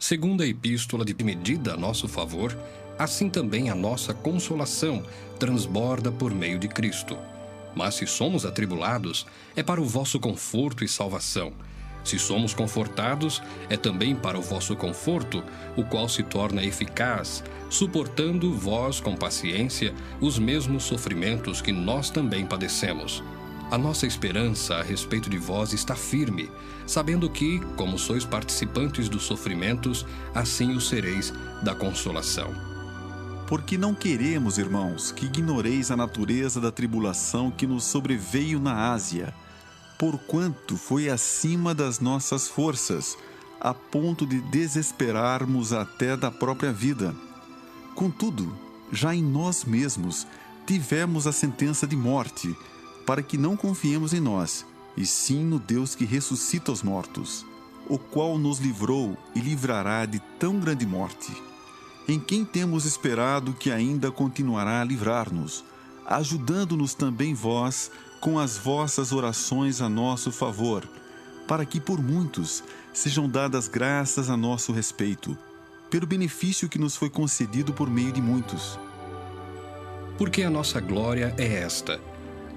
Segundo a epístola de medida a nosso favor, assim também a nossa consolação transborda por meio de Cristo. Mas se somos atribulados, é para o vosso conforto e salvação. Se somos confortados, é também para o vosso conforto, o qual se torna eficaz, suportando vós com paciência os mesmos sofrimentos que nós também padecemos. A nossa esperança a respeito de vós está firme, sabendo que, como sois participantes dos sofrimentos, assim o sereis da consolação. Porque não queremos, irmãos, que ignoreis a natureza da tribulação que nos sobreveio na Ásia, porquanto foi acima das nossas forças, a ponto de desesperarmos até da própria vida. Contudo, já em nós mesmos tivemos a sentença de morte, para que não confiemos em nós, e sim no Deus que ressuscita os mortos, o qual nos livrou e livrará de tão grande morte, em quem temos esperado que ainda continuará a livrar-nos, ajudando-nos também vós com as vossas orações a nosso favor, para que por muitos sejam dadas graças a nosso respeito, pelo benefício que nos foi concedido por meio de muitos. Porque a nossa glória é esta: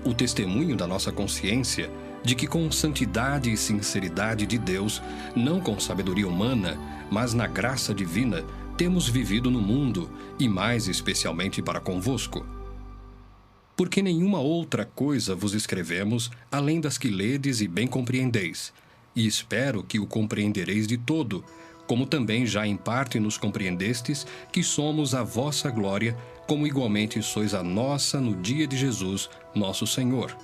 o testemunho da nossa consciência de que com santidade e sinceridade de Deus, não com sabedoria humana, mas na graça divina, temos vivido no mundo, e mais especialmente para convosco. Porque nenhuma outra coisa vos escrevemos, além das que ledes e bem compreendeis, e espero que o compreendereis de todo, como também já em parte nos compreendestes, que somos a vossa glória, como igualmente sois a nossa no dia de Jesus, nosso Senhor.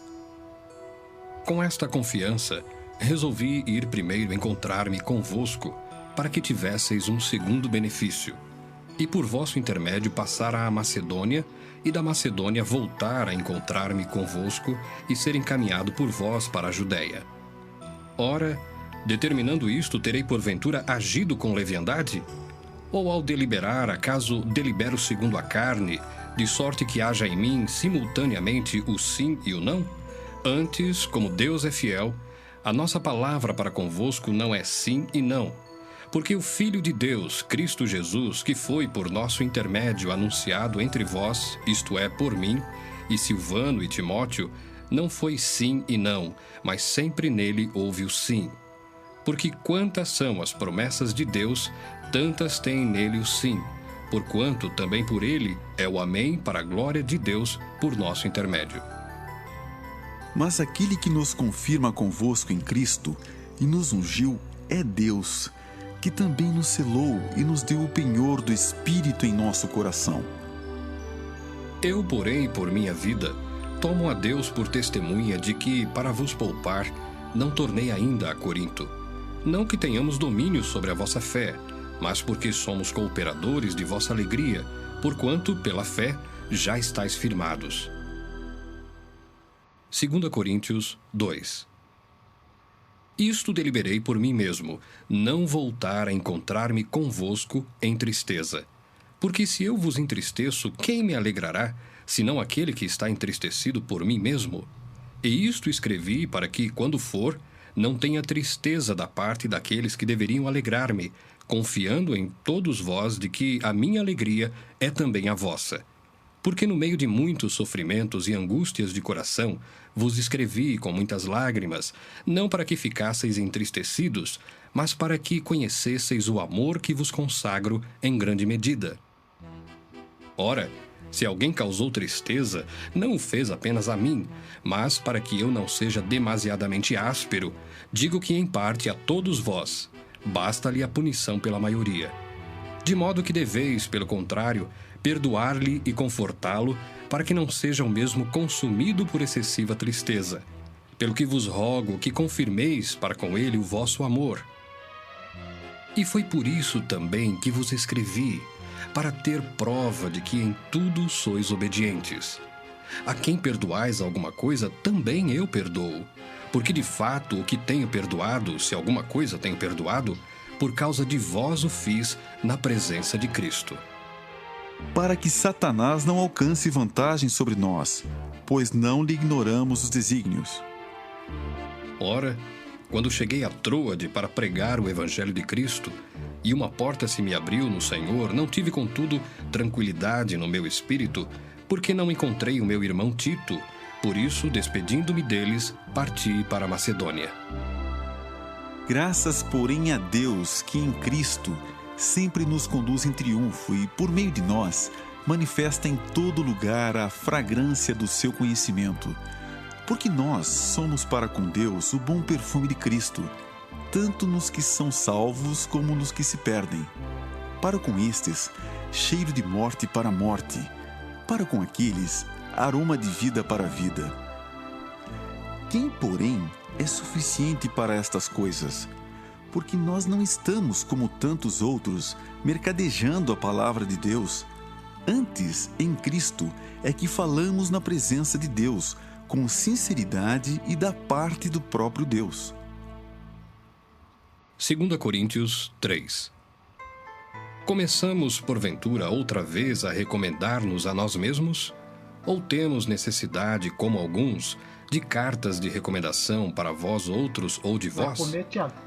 Com esta confiança, resolvi ir primeiro encontrar-me convosco, para que tivesseis um segundo benefício, e por vosso intermédio passar à Macedônia, e da Macedônia voltar a encontrar-me convosco e ser encaminhado por vós para a Judéia. Ora, determinando isto, terei porventura agido com leviandade? Ou ao deliberar, acaso delibero segundo a carne, de sorte que haja em mim simultaneamente o sim e o não? Antes, como Deus é fiel, a nossa palavra para convosco não é sim e não. Porque o Filho de Deus, Cristo Jesus, que foi por nosso intermédio anunciado entre vós, isto é, por mim, e Silvano e Timóteo, não foi sim e não, mas sempre nele houve o sim. Porque quantas são as promessas de Deus, tantas tem nele o sim, porquanto também por ele é o amém para a glória de Deus por nosso intermédio. Mas aquele que nos confirma convosco em Cristo e nos ungiu é Deus, que também nos selou e nos deu o penhor do Espírito em nosso coração. Eu, porém, por minha vida, tomo a Deus por testemunha de que, para vos poupar, não tornei ainda a Corinto. Não que tenhamos domínio sobre a vossa fé, mas porque somos cooperadores de vossa alegria, porquanto, pela fé, já estáis firmados. 2 Coríntios 2. Isto deliberei por mim mesmo, não voltar a encontrar-me convosco em tristeza. Porque se eu vos entristeço, quem me alegrará, senão aquele que está entristecido por mim mesmo? E isto escrevi para que, quando for, não tenha tristeza da parte daqueles que deveriam alegrar-me, confiando em todos vós de que a minha alegria é também a vossa. Porque no meio de muitos sofrimentos e angústias de coração, vos escrevi com muitas lágrimas, não para que ficasseis entristecidos, mas para que conhecesseis o amor que vos consagro em grande medida. Ora, se alguém causou tristeza, não o fez apenas a mim, mas para que eu não seja demasiadamente áspero, digo que em parte a todos vós, basta-lhe a punição pela maioria. De modo que deveis, pelo contrário, perdoar-lhe e confortá-lo, para que não seja o mesmo consumido por excessiva tristeza. Pelo que vos rogo que confirmeis para com ele o vosso amor. E foi por isso também que vos escrevi, para ter prova de que em tudo sois obedientes. A quem perdoais alguma coisa, também eu perdoo. Porque de fato o que tenho perdoado, se alguma coisa tenho perdoado, por causa de vós o fiz na presença de Cristo. Para que Satanás não alcance vantagem sobre nós, pois não lhe ignoramos os desígnios. Ora, quando cheguei a Troade para pregar o Evangelho de Cristo, e uma porta se me abriu no Senhor, não tive, contudo, tranquilidade no meu espírito, porque não encontrei o meu irmão Tito. Por isso, despedindo-me deles, parti para a Macedônia. Graças, porém, a Deus, que em Cristo sempre nos conduz em triunfo e, por meio de nós, manifesta em todo lugar a fragrância do seu conhecimento. Porque nós somos para com Deus o bom perfume de Cristo, tanto nos que são salvos como nos que se perdem. Para com estes, cheiro de morte para a morte, para com aqueles, aroma de vida para a vida. Quem, porém, é suficiente para estas coisas? Porque nós não estamos, como tantos outros, mercadejando a palavra de Deus. Antes, em Cristo, é que falamos na presença de Deus, com sinceridade e da parte do próprio Deus. 2 Coríntios 3. Começamos, porventura, outra vez a recomendar-nos a nós mesmos? Ou temos necessidade, como alguns, de cartas de recomendação para vós outros ou de vós?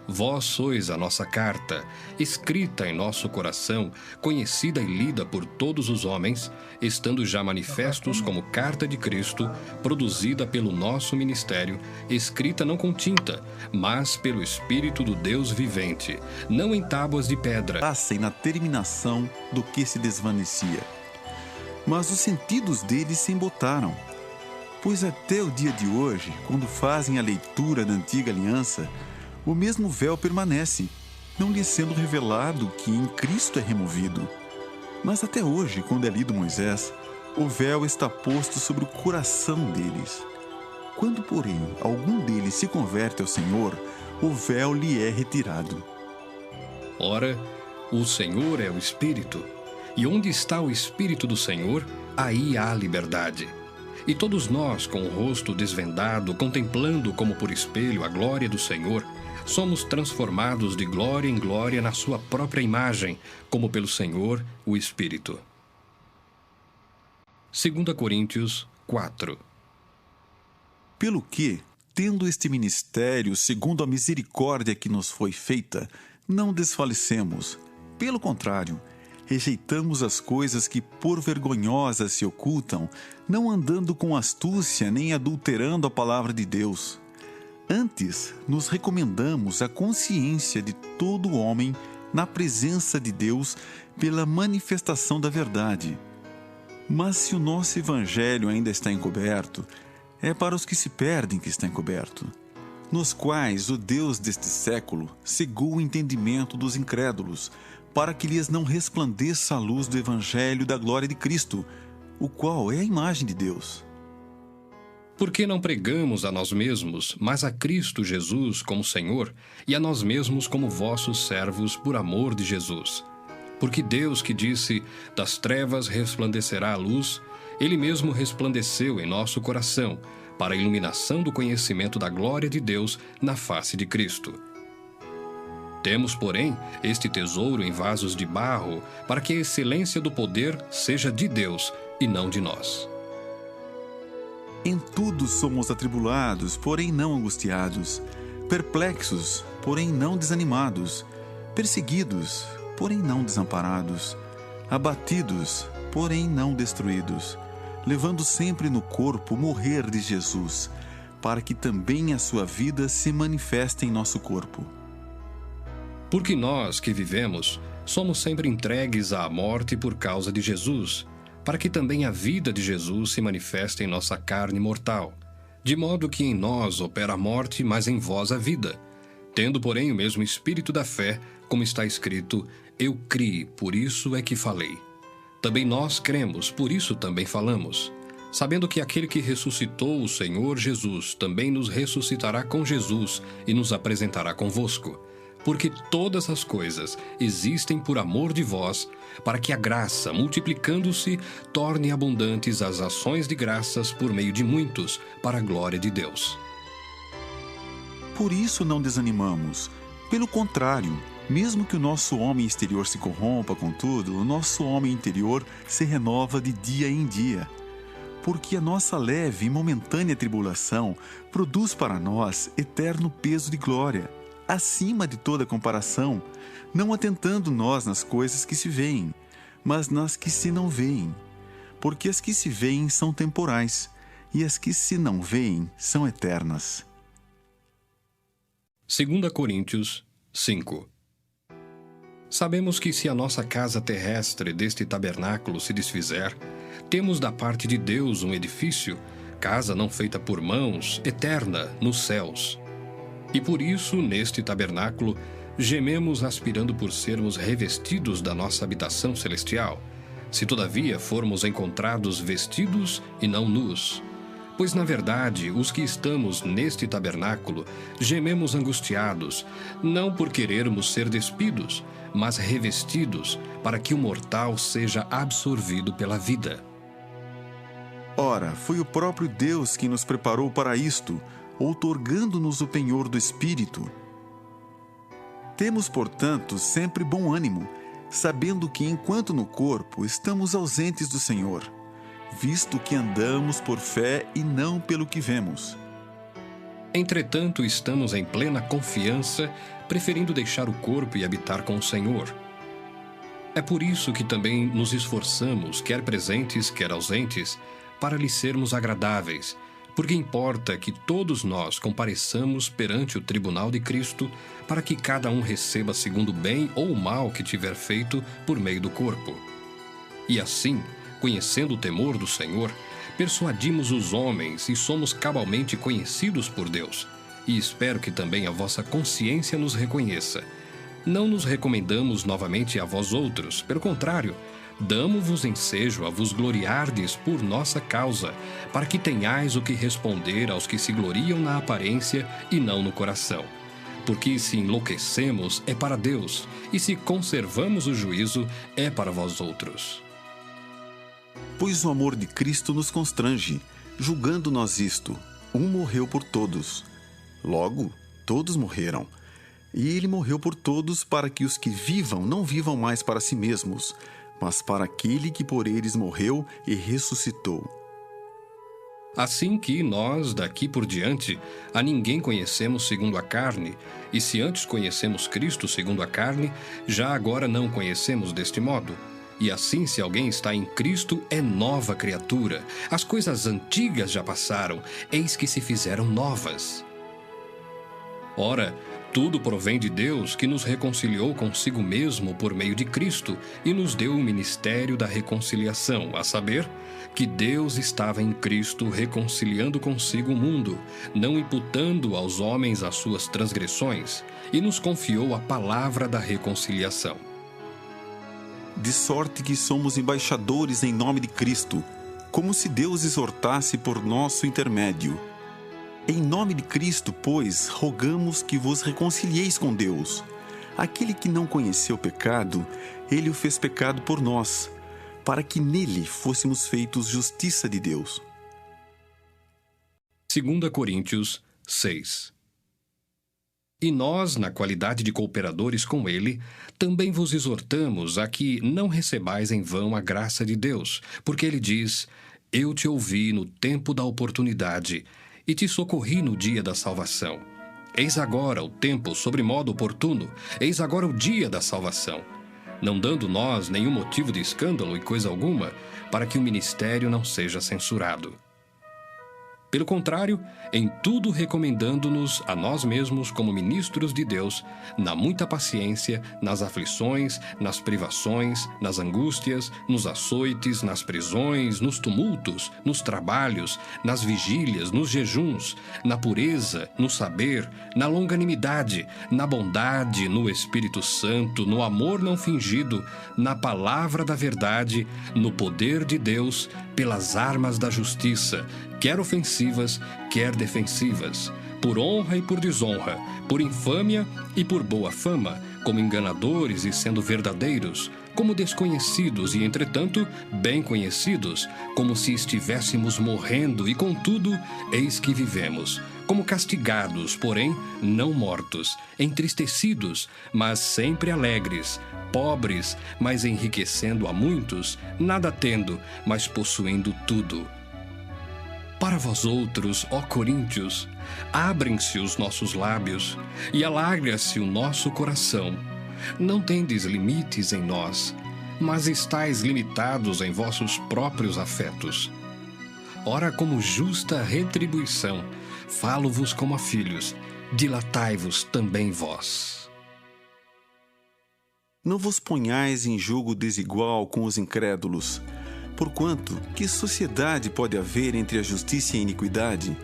Vós sois a nossa carta, escrita em nosso coração, conhecida e lida por todos os homens, estando já manifestos como carta de Cristo, produzida pelo nosso ministério, escrita não com tinta, mas pelo Espírito do Deus vivente, não em tábuas de pedra. Passem na terminação do que se desvanecia. Mas os sentidos deles se embotaram. Pois até o dia de hoje, quando fazem a leitura da antiga aliança, o mesmo véu permanece, não lhe sendo revelado que em Cristo é removido. Mas até hoje, quando é lido Moisés, o véu está posto sobre o coração deles. Quando, porém, algum deles se converte ao Senhor, o véu lhe é retirado. Ora, o Senhor é o Espírito, e onde está o Espírito do Senhor, aí há liberdade. E todos nós, com o rosto desvendado, contemplando como por espelho a glória do Senhor, somos transformados de glória em glória na sua própria imagem, como pelo Senhor, o Espírito. 2 Coríntios 4. Pelo que, tendo este ministério, segundo a misericórdia que nos foi feita, não desfalecemos. Pelo contrário, rejeitamos as coisas que por vergonhosas se ocultam, não andando com astúcia nem adulterando a palavra de Deus. Antes, nos recomendamos a consciência de todo homem na presença de Deus pela manifestação da verdade. Mas se o nosso evangelho ainda está encoberto, é para os que se perdem que está encoberto, nos quais o Deus deste século cegou o entendimento dos incrédulos, para que lhes não resplandeça a luz do Evangelho da glória de Cristo, o qual é a imagem de Deus. Porque não pregamos a nós mesmos, mas a Cristo Jesus como Senhor, e a nós mesmos como vossos servos por amor de Jesus. Porque Deus, que disse, das trevas resplandecerá a luz, Ele mesmo resplandeceu em nosso coração, para a iluminação do conhecimento da glória de Deus na face de Cristo. Temos, porém, este tesouro em vasos de barro, para que a excelência do poder seja de Deus e não de nós. Em tudo somos atribulados, porém não angustiados, perplexos, porém não desanimados, perseguidos, porém não desamparados, abatidos, porém não destruídos, levando sempre no corpo o morrer de Jesus, para que também a sua vida se manifeste em nosso corpo. Porque nós que vivemos, somos sempre entregues à morte por causa de Jesus, para que também a vida de Jesus se manifeste em nossa carne mortal, de modo que em nós opera a morte, mas em vós a vida. Tendo, porém, o mesmo espírito da fé, como está escrito, eu criei, por isso é que falei. Também nós cremos, por isso também falamos, sabendo que aquele que ressuscitou o Senhor Jesus também nos ressuscitará com Jesus e nos apresentará convosco. Porque todas as coisas existem por amor de vós, para que a graça, multiplicando-se, torne abundantes as ações de graças por meio de muitos, para a glória de Deus. Por isso não desanimamos. Pelo contrário, mesmo que o nosso homem exterior se corrompa, contudo, o nosso homem interior se renova de dia em dia. Porque a nossa leve e momentânea tribulação produz para nós eterno peso de glória, acima de toda comparação, não atentando nós nas coisas que se veem, mas nas que se não veem. Porque as que se veem são temporais, e as que se não veem são eternas. 2 Coríntios 5. Sabemos que se a nossa casa terrestre deste tabernáculo se desfizer, temos da parte de Deus um edifício, casa não feita por mãos, eterna, nos céus. E por isso, neste tabernáculo, gememos aspirando por sermos revestidos da nossa habitação celestial, se todavia formos encontrados vestidos e não nus. Pois, na verdade, os que estamos neste tabernáculo gememos angustiados, não por querermos ser despidos, mas revestidos, para que o mortal seja absorvido pela vida. Ora, foi o próprio Deus quem nos preparou para isto, outorgando-nos o penhor do Espírito. Temos, portanto, sempre bom ânimo, sabendo que, enquanto no corpo, estamos ausentes do Senhor, visto que andamos por fé e não pelo que vemos. Entretanto, estamos em plena confiança, preferindo deixar o corpo e habitar com o Senhor. É por isso que também nos esforçamos, quer presentes, quer ausentes, para lhe sermos agradáveis, porque importa que todos nós compareçamos perante o tribunal de Cristo, para que cada um receba segundo o bem ou o mal que tiver feito por meio do corpo. E assim, conhecendo o temor do Senhor, persuadimos os homens e somos cabalmente conhecidos por Deus. E espero que também a vossa consciência nos reconheça. Não nos recomendamos novamente a vós outros, pelo contrário, damo-vos ensejo a vos gloriardes por nossa causa, para que tenhais o que responder aos que se gloriam na aparência e não no coração. Porque se enlouquecemos, é para Deus, e se conservamos o juízo, é para vós outros. Pois o amor de Cristo nos constrange, julgando nós isto: um morreu por todos. Logo, todos morreram. E ele morreu por todos, para que os que vivam não vivam mais para si mesmos, mas para aquele que por eles morreu e ressuscitou. Assim que nós, daqui por diante, a ninguém conhecemos segundo a carne, e se antes conhecemos Cristo segundo a carne, já agora não conhecemos deste modo. E assim, se alguém está em Cristo, é nova criatura. As coisas antigas já passaram, eis que se fizeram novas. Ora, tudo provém de Deus, que nos reconciliou consigo mesmo por meio de Cristo e nos deu o ministério da reconciliação, a saber, que Deus estava em Cristo reconciliando consigo o mundo, não imputando aos homens as suas transgressões, e nos confiou a palavra da reconciliação. De sorte que somos embaixadores em nome de Cristo, como se Deus exortasse por nosso intermédio. Em nome de Cristo, pois, rogamos que vos reconcilieis com Deus. Aquele que não conheceu o pecado, ele o fez pecado por nós, para que nele fôssemos feitos justiça de Deus. 2 Coríntios 6. E nós, na qualidade de cooperadores com ele, também vos exortamos a que não recebais em vão a graça de Deus, porque ele diz: Eu te ouvi no tempo da oportunidade, e te socorri no dia da salvação. Eis agora o tempo sobremodo oportuno, eis agora o dia da salvação. Não dando nós nenhum motivo de escândalo e coisa alguma, para que o ministério não seja censurado. Pelo contrário, em tudo recomendando-nos a nós mesmos como ministros de Deus, na muita paciência, nas aflições, nas privações, nas angústias, nos açoites, nas prisões, nos tumultos, nos trabalhos, nas vigílias, nos jejuns, na pureza, no saber, na longanimidade, na bondade, no Espírito Santo, no amor não fingido, na palavra da verdade, no poder de Deus, pelas armas da justiça, quer ofensivas, quer defensivas, por honra e por desonra, por infâmia e por boa fama, como enganadores e sendo verdadeiros, como desconhecidos e, entretanto, bem conhecidos, como se estivéssemos morrendo e, contudo, eis que vivemos, como castigados, porém não mortos, entristecidos, mas sempre alegres, pobres, mas enriquecendo a muitos, nada tendo, mas possuindo tudo. Para vós outros, ó Coríntios, abrem-se os nossos lábios e alarga-se o nosso coração. Não tendes limites em nós, mas estáis limitados em vossos próprios afetos. Ora, como justa retribuição, falo-vos como a filhos, dilatai-vos também vós. Não vos ponhais em julgo desigual com os incrédulos. Porquanto, que sociedade pode haver entre a justiça e a iniquidade?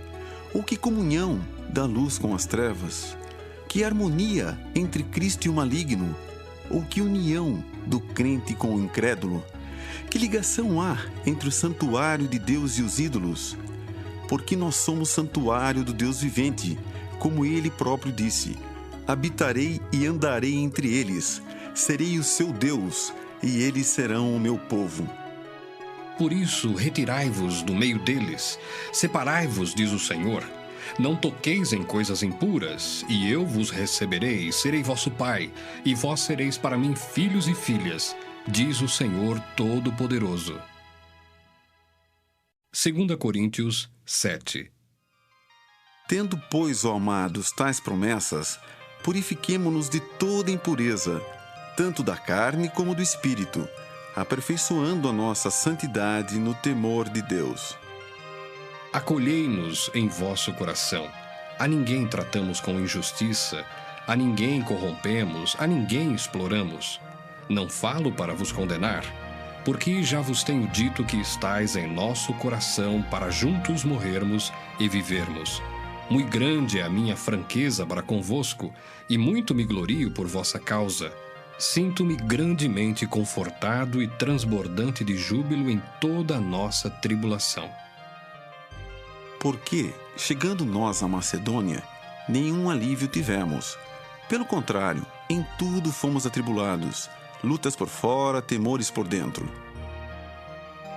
Ou que comunhão da luz com as trevas? Que harmonia entre Cristo e o maligno? Ou que união do crente com o incrédulo? Que ligação há entre o santuário de Deus e os ídolos? Porque nós somos santuário do Deus vivente, como ele próprio disse: habitarei e andarei entre eles, serei o seu Deus, e eles serão o meu povo. Por isso, retirai-vos do meio deles, separai-vos, diz o Senhor. Não toqueis em coisas impuras, e eu vos receberei, serei vosso pai, e vós sereis para mim filhos e filhas, diz o Senhor Todo-Poderoso. 2 Coríntios 7. Tendo, pois, ó amados, tais promessas, purifiquemo-nos de toda impureza, tanto da carne como do espírito, aperfeiçoando a nossa santidade no temor de Deus. Acolhei-nos em vosso coração. A ninguém tratamos com injustiça, a ninguém corrompemos, a ninguém exploramos. Não falo para vos condenar, porque já vos tenho dito que estais em nosso coração para juntos morrermos e vivermos. Muito grande é a minha franqueza para convosco, e muito me glorio por vossa causa. Sinto-me grandemente confortado e transbordante de júbilo em toda a nossa tribulação. Porque, chegando nós à Macedônia, nenhum alívio tivemos. Pelo contrário, em tudo fomos atribulados, lutas por fora, temores por dentro.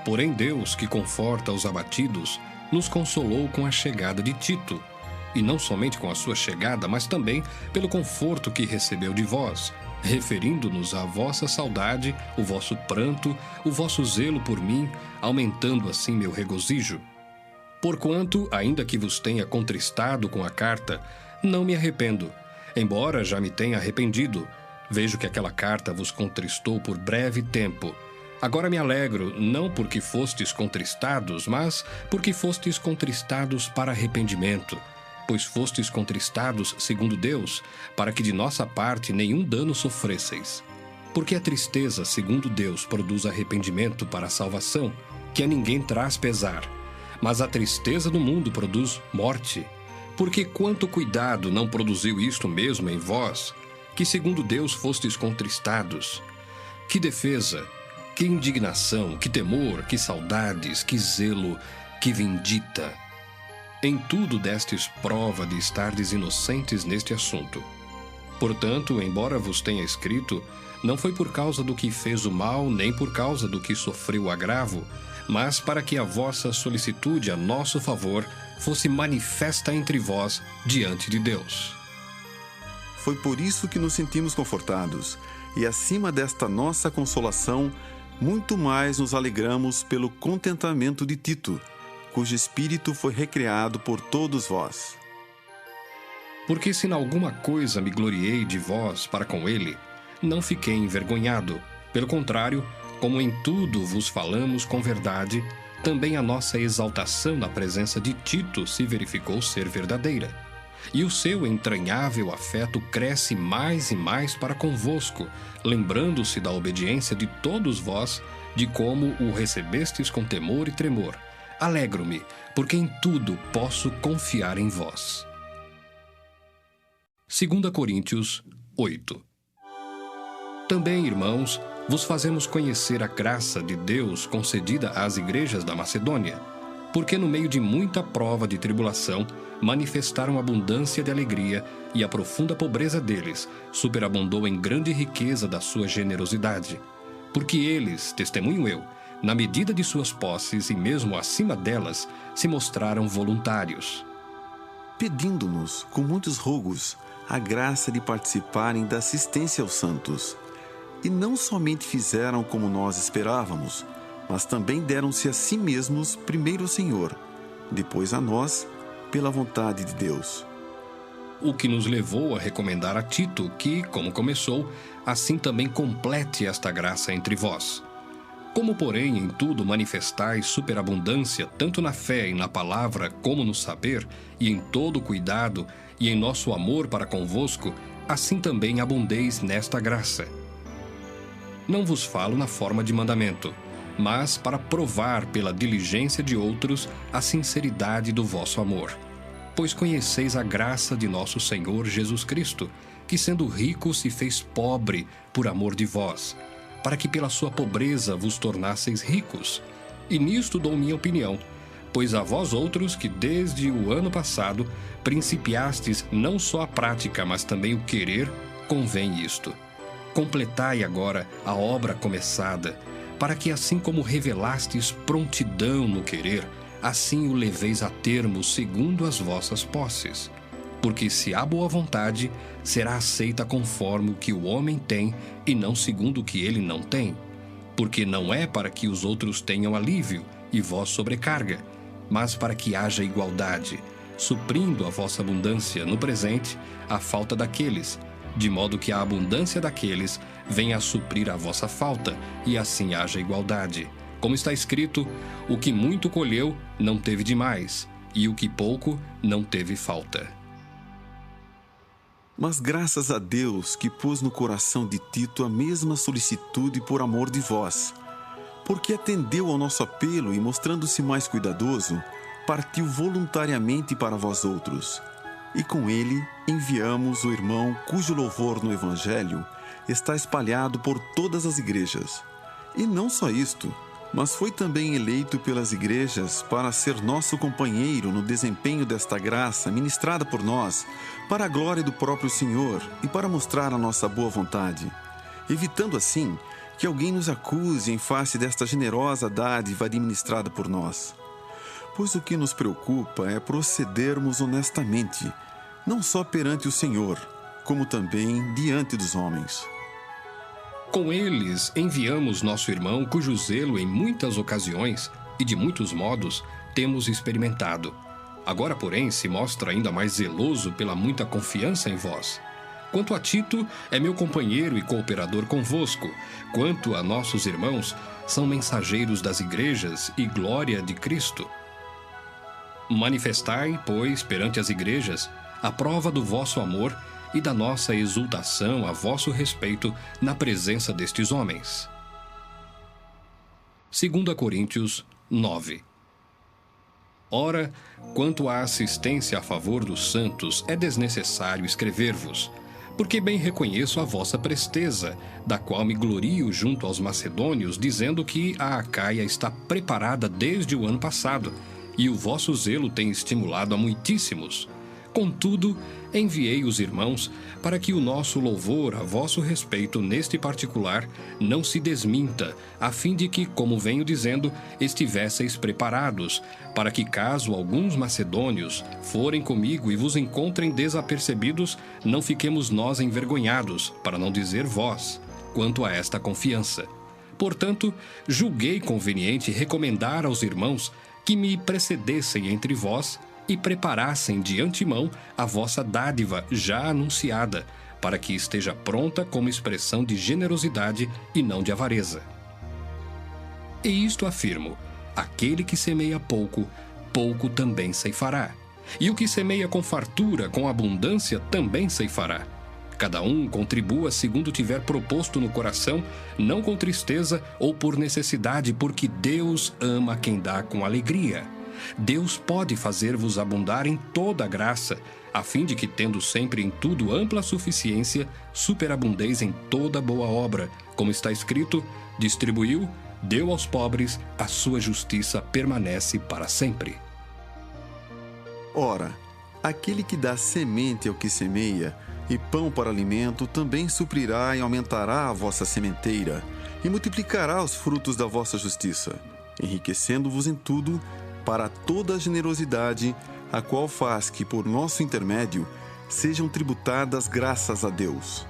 Porém Deus, que conforta os abatidos, nos consolou com a chegada de Tito, e não somente com a sua chegada, mas também pelo conforto que recebeu de vós, referindo-nos à vossa saudade, o vosso pranto, o vosso zelo por mim, aumentando assim meu regozijo. Porquanto, ainda que vos tenha contristado com a carta, não me arrependo, embora já me tenha arrependido. Vejo que aquela carta vos contristou por breve tempo. Agora me alegro, não porque fostes contristados, mas porque fostes contristados para arrependimento, pois fostes contristados segundo Deus, para que de nossa parte nenhum dano sofresseis. Porque a tristeza, segundo Deus, produz arrependimento para a salvação, que a ninguém traz pesar. Mas a tristeza do mundo produz morte. Porque quanto cuidado não produziu isto mesmo em vós, que segundo Deus fostes contristados? Que defesa, que indignação, que temor, que saudades, que zelo, que vindita! Em tudo destes prova de estardes inocentes neste assunto. Portanto, embora vos tenha escrito, não foi por causa do que fez o mal, nem por causa do que sofreu o agravo, mas para que a vossa solicitude a nosso favor fosse manifesta entre vós diante de Deus. Foi por isso que nos sentimos confortados, e acima desta nossa consolação, muito mais nos alegramos pelo contentamento de Tito, cujo espírito foi recriado por todos vós. Porque se em alguma coisa me gloriei de vós para com ele, não fiquei envergonhado. Pelo contrário, como em tudo vos falamos com verdade, também a nossa exaltação na presença de Tito se verificou ser verdadeira. E o seu entranhável afeto cresce mais e mais para convosco, lembrando-se da obediência de todos vós, de como o recebestes com temor e tremor. Alegro-me, porque em tudo posso confiar em vós. 2 Coríntios 8. Também, irmãos, vos fazemos conhecer a graça de Deus concedida às igrejas da Macedônia. porque no meio de muita prova de tribulação, manifestaram abundância de alegria, e a profunda pobreza deles superabundou em grande riqueza da sua generosidade. Porque eles, testemunho eu, na medida de suas posses e mesmo acima delas, se mostraram voluntários, pedindo-nos, com muitos rogos, a graça de participarem da assistência aos santos. E não somente fizeram como nós esperávamos, mas também deram-se a si mesmos primeiro ao Senhor, depois a nós, pela vontade de Deus. O que nos levou a recomendar a Tito que, como começou, assim também complete esta graça entre vós. Como, porém, em tudo manifestais superabundância, tanto na fé e na palavra, como no saber, e em todo cuidado, e em nosso amor para convosco, assim também abundeis nesta graça. Não vos falo na forma de mandamento, mas para provar pela diligência de outros a sinceridade do vosso amor. Pois conheceis a graça de nosso Senhor Jesus Cristo, que sendo rico se fez pobre por amor de vós, para que pela sua pobreza vos tornasseis ricos. E nisto dou minha opinião, pois a vós outros que desde o ano passado principiastes não só a prática, mas também o querer, convém isto. Completai agora a obra começada, para que assim como revelastes prontidão no querer, assim o leveis a termo segundo as vossas posses. Porque se há boa vontade, será aceita conforme o que o homem tem e não segundo o que ele não tem. Porque não é para que os outros tenham alívio e vós sobrecarga, mas para que haja igualdade, suprindo a vossa abundância no presente a falta daqueles, de modo que a abundância daqueles venha a suprir a vossa falta, e assim haja igualdade. Como está escrito, o que muito colheu não teve demais, e o que pouco não teve falta. Mas graças a Deus que pôs no coração de Tito a mesma solicitude por amor de vós, porque atendeu ao nosso apelo e, mostrando-se mais cuidadoso, partiu voluntariamente para vós outros. E com ele enviamos o irmão cujo louvor no Evangelho está espalhado por todas as igrejas. E não só isto, mas foi também eleito pelas igrejas para ser nosso companheiro no desempenho desta graça ministrada por nós, para a glória do próprio Senhor e para mostrar a nossa boa vontade, evitando assim que alguém nos acuse em face desta generosa dádiva administrada por nós. Pois o que nos preocupa é procedermos honestamente, não só perante o Senhor, como também diante dos homens. Com eles enviamos nosso irmão, cujo zelo em muitas ocasiões e de muitos modos temos experimentado. Agora, porém, se mostra ainda mais zeloso pela muita confiança em vós. Quanto a Tito, é meu companheiro e cooperador convosco. Quanto a nossos irmãos, são mensageiros das igrejas e glória de Cristo. Manifestai, pois, perante as igrejas, a prova do vosso amor e da nossa exultação a vosso respeito na presença destes homens. 2 Coríntios 9. Ora, quanto à assistência a favor dos santos, é desnecessário escrever-vos, porque bem reconheço a vossa presteza, da qual me glorio junto aos macedônios, dizendo que a Acaia está preparada desde o ano passado, e o vosso zelo tem estimulado a muitíssimos. Contudo, enviei os irmãos para que o nosso louvor a vosso respeito neste particular não se desminta, a fim de que, como venho dizendo, estivesseis preparados, para que caso alguns macedônios forem comigo e vos encontrem desapercebidos, não fiquemos nós envergonhados, para não dizer vós, quanto a esta confiança. Portanto, julguei conveniente recomendar aos irmãos que me precedessem entre vós e preparassem de antemão a vossa dádiva já anunciada, para que esteja pronta como expressão de generosidade e não de avareza. E isto afirmo: aquele que semeia pouco, pouco também ceifará. E o que semeia com fartura, com abundância, também ceifará. Cada um contribua segundo tiver proposto no coração, não com tristeza ou por necessidade, porque Deus ama quem dá com alegria. Deus pode fazer-vos abundar em toda a graça, a fim de que, tendo sempre em tudo ampla suficiência, superabundeis em toda boa obra, como está escrito: distribuiu, deu aos pobres, a sua justiça permanece para sempre. Ora, aquele que dá semente ao que semeia e pão para alimento também suprirá e aumentará a vossa sementeira e multiplicará os frutos da vossa justiça, enriquecendo-vos em tudo para toda a generosidade, a qual faz que, por nosso intermédio, sejam tributadas graças a Deus.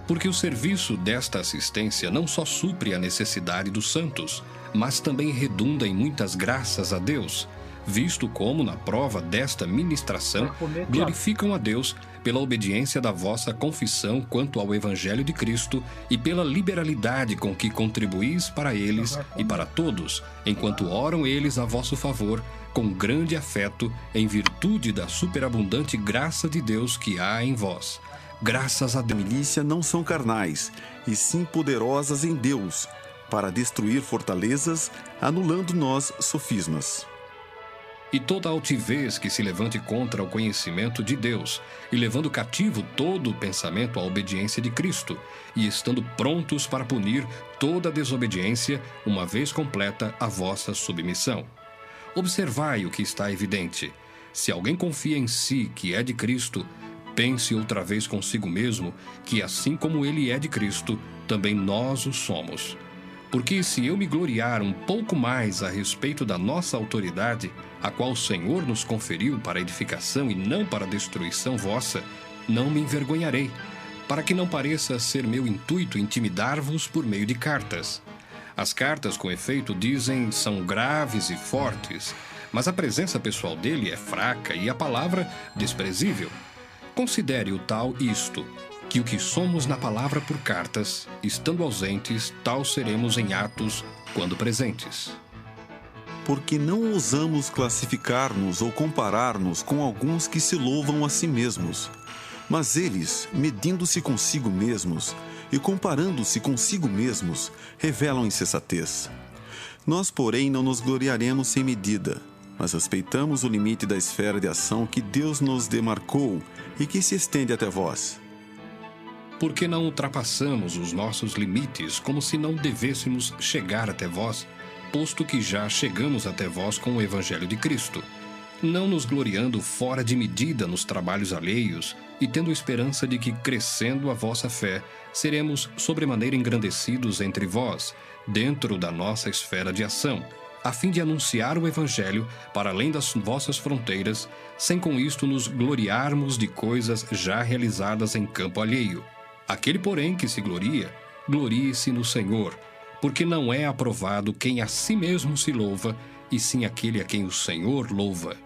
Porque o serviço desta assistência não só supre a necessidade dos santos, mas também redunda em muitas graças a Deus, visto como, na prova desta ministração, glorificam a Deus pela obediência da vossa confissão quanto ao Evangelho de Cristo e pela liberalidade com que contribuís para eles e para todos, enquanto oram eles a vosso favor, com grande afeto, em virtude da superabundante graça de Deus que há em vós. Graças a Deus. Milícia não são carnais, e sim poderosas em Deus, para destruir fortalezas, anulando nós sofismas. E toda altivez que se levante contra o conhecimento de Deus, e levando cativo todo o pensamento à obediência de Cristo, e estando prontos para punir toda desobediência, uma vez completa a vossa submissão. Observai o que está evidente. Se alguém confia em si que é de Cristo, pense outra vez consigo mesmo que, assim como ele é de Cristo, também nós o somos. Porque se eu me gloriar um pouco mais a respeito da nossa autoridade, a qual o Senhor nos conferiu para edificação e não para destruição vossa, não me envergonharei, para que não pareça ser meu intuito intimidar-vos por meio de cartas. As cartas, com efeito, dizem são graves e fortes, mas a presença pessoal dele é fraca e a palavra desprezível. Considere o tal isto, que o que somos na palavra por cartas, estando ausentes, tal seremos em atos, quando presentes. Porque não ousamos classificar-nos ou comparar-nos com alguns que se louvam a si mesmos. Mas eles, medindo-se consigo mesmos e comparando-se consigo mesmos, revelam insensatez. Nós, porém, não nos gloriaremos sem medida, mas respeitamos o limite da esfera de ação que Deus nos demarcou e que se estende até vós. Porque não ultrapassamos os nossos limites, como se não devêssemos chegar até vós, posto que já chegamos até vós com o Evangelho de Cristo, não nos gloriando fora de medida nos trabalhos alheios, e tendo esperança de que, crescendo a vossa fé, seremos sobremaneira engrandecidos entre vós, dentro da nossa esfera de ação, a fim de anunciar o Evangelho para além das vossas fronteiras, sem com isto nos gloriarmos de coisas já realizadas em campo alheio. Aquele, porém, que se gloria, glorie-se no Senhor, porque não é aprovado quem a si mesmo se louva, e sim aquele a quem o Senhor louva.